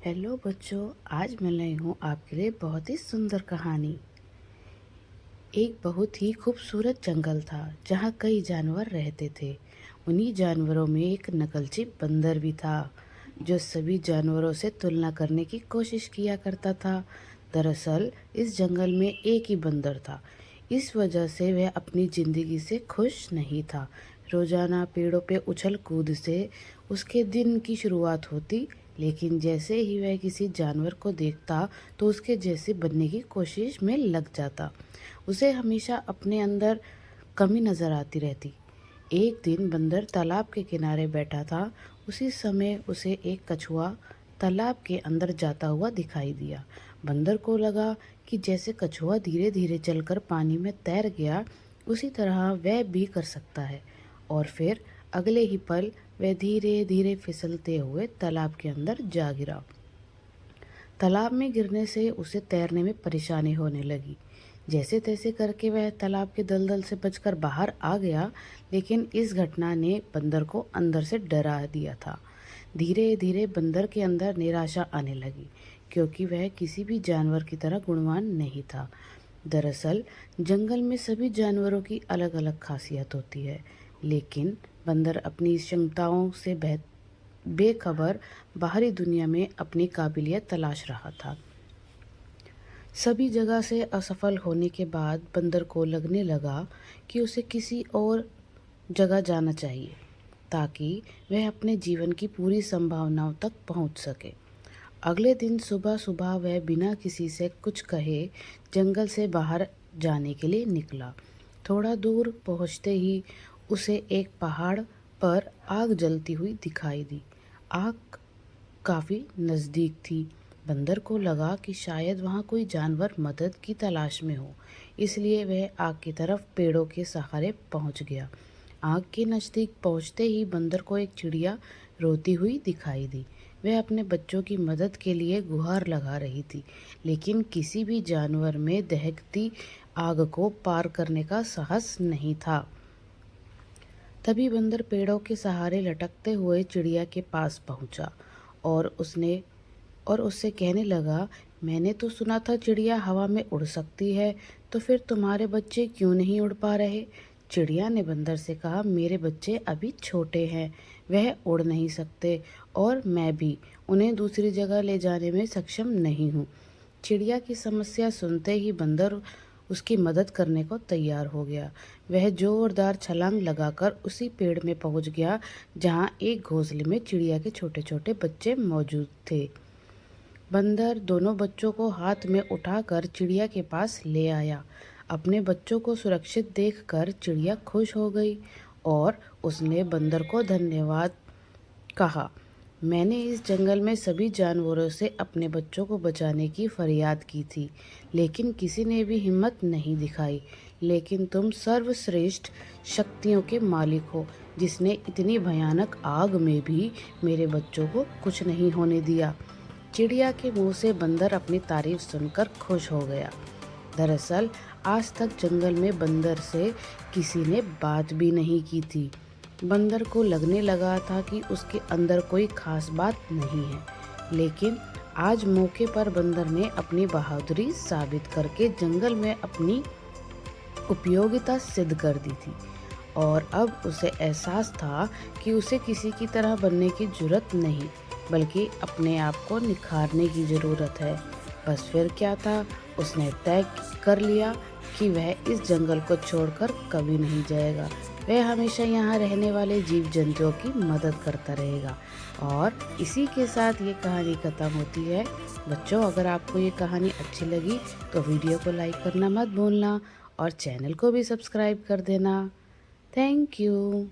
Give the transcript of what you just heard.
Hello बच्चों, आज मैं लाई हूँ आपके लिए बहुत ही सुंदर कहानी। एक बहुत ही खूबसूरत जंगल था जहाँ कई जानवर रहते थे। उन्हीं जानवरों में एक नकलची बंदर भी था जो सभी जानवरों से तुलना करने की कोशिश किया करता था। दरअसल इस जंगल में एक ही बंदर था। इस वजह से वह अपनी ज़िंदगी से खुश नहीं था। रोज़ाना पेड़ों पे उछल कूद से उसके दिन की शुरुआत होती, लेकिन जैसे ही वह किसी जानवर को देखता तो उसके जैसे बनने की कोशिश में लग जाता। उसे हमेशा अपने अंदर कमी नज़र आती रहती। एक दिन बंदर तालाब के किनारे बैठा था। उसी समय उसे एक कछुआ तालाब के अंदर जाता हुआ दिखाई दिया। बंदर को लगा कि जैसे कछुआ धीरे धीरे चलकर पानी में तैर गया, उसी तरह वह भी कर सकता है। और फिर अगले ही पल वह धीरे धीरे फिसलते हुए तालाब के अंदर जा गिरा। तालाब में गिरने से उसे तैरने में परेशानी होने लगी। जैसे तैसे करके वह तालाब के दलदल से बचकर बाहर आ गया, लेकिन इस घटना ने बंदर को अंदर से डरा दिया था। धीरे धीरे बंदर के अंदर निराशा आने लगी, क्योंकि वह किसी भी जानवर की तरह गुणवान नहीं था। दरअसल जंगल में सभी जानवरों की अलग अलग खासियत होती है, लेकिन बंदर अपनी क्षमताओं से बेखबर बाहरी दुनिया में अपनी काबिलियत तलाश रहा था। सभी जगह से असफल होने के बाद बंदर को लगने लगा कि उसे किसी और जगह जाना चाहिए, ताकि वह अपने जीवन की पूरी संभावनाओं तक पहुंच सके। अगले दिन सुबह सुबह वह बिना किसी से कुछ कहे जंगल से बाहर जाने के लिए निकला। थोड़ा दूर पहुंचते ही उसे एक पहाड़ पर आग जलती हुई दिखाई दी। आग काफ़ी नज़दीक थी। बंदर को लगा कि शायद वहाँ कोई जानवर मदद की तलाश में हो, इसलिए वह आग की तरफ पेड़ों के सहारे पहुँच गया। आग के नज़दीक पहुँचते ही बंदर को एक चिड़िया रोती हुई दिखाई दी। वह अपने बच्चों की मदद के लिए गुहार लगा रही थी, लेकिन किसी भी जानवर में दहकती आग को पार करने का साहस नहीं था। तभी बंदर पेड़ों के सहारे लटकते हुए चिड़िया के पास पहुंचा और उससे कहने लगा, मैंने तो सुना था चिड़िया हवा में उड़ सकती है, तो फिर तुम्हारे बच्चे क्यों नहीं उड़ पा रहे? चिड़िया ने बंदर से कहा, मेरे बच्चे अभी छोटे हैं, वह उड़ नहीं सकते, और मैं भी उन्हें दूसरी जगह ले जाने में सक्षम नहीं हूँ। चिड़िया की समस्या सुनते ही बंदर उसकी मदद करने को तैयार हो गया। वह जोरदार छलांग लगाकर उसी पेड़ में पहुंच गया जहां एक घोंसले में चिड़िया के छोटे छोटे बच्चे मौजूद थे। बंदर दोनों बच्चों को हाथ में उठाकर चिड़िया के पास ले आया। अपने बच्चों को सुरक्षित देखकर चिड़िया खुश हो गई और उसने बंदर को धन्यवाद कहा। मैंने इस जंगल में सभी जानवरों से अपने बच्चों को बचाने की फरियाद की थी, लेकिन किसी ने भी हिम्मत नहीं दिखाई। लेकिन तुम सर्वश्रेष्ठ शक्तियों के मालिक हो, जिसने इतनी भयानक आग में भी मेरे बच्चों को कुछ नहीं होने दिया। चिड़िया के मुंह से बंदर अपनी तारीफ सुनकर खुश हो गया। दरअसल आज तक जंगल में बंदर से किसी ने बात भी नहीं की थी। बंदर को लगने लगा था कि उसके अंदर कोई खास बात नहीं है, लेकिन आज मौके पर बंदर ने अपनी बहादुरी साबित करके जंगल में अपनी उपयोगिता सिद्ध कर दी थी। और अब उसे एहसास था कि उसे किसी की तरह बनने की जरूरत नहीं, बल्कि अपने आप को निखारने की ज़रूरत है। बस फिर क्या था, उसने तय कर लिया कि वह इस जंगल को छोड़कर कभी नहीं जाएगा। वह हमेशा यहाँ रहने वाले जीव जंतुओं की मदद करता रहेगा। और इसी के साथ ये कहानी ख़त्म होती है। बच्चों, अगर आपको ये कहानी अच्छी लगी तो वीडियो को लाइक करना मत भूलना और चैनल को भी सब्सक्राइब कर देना। Thank you.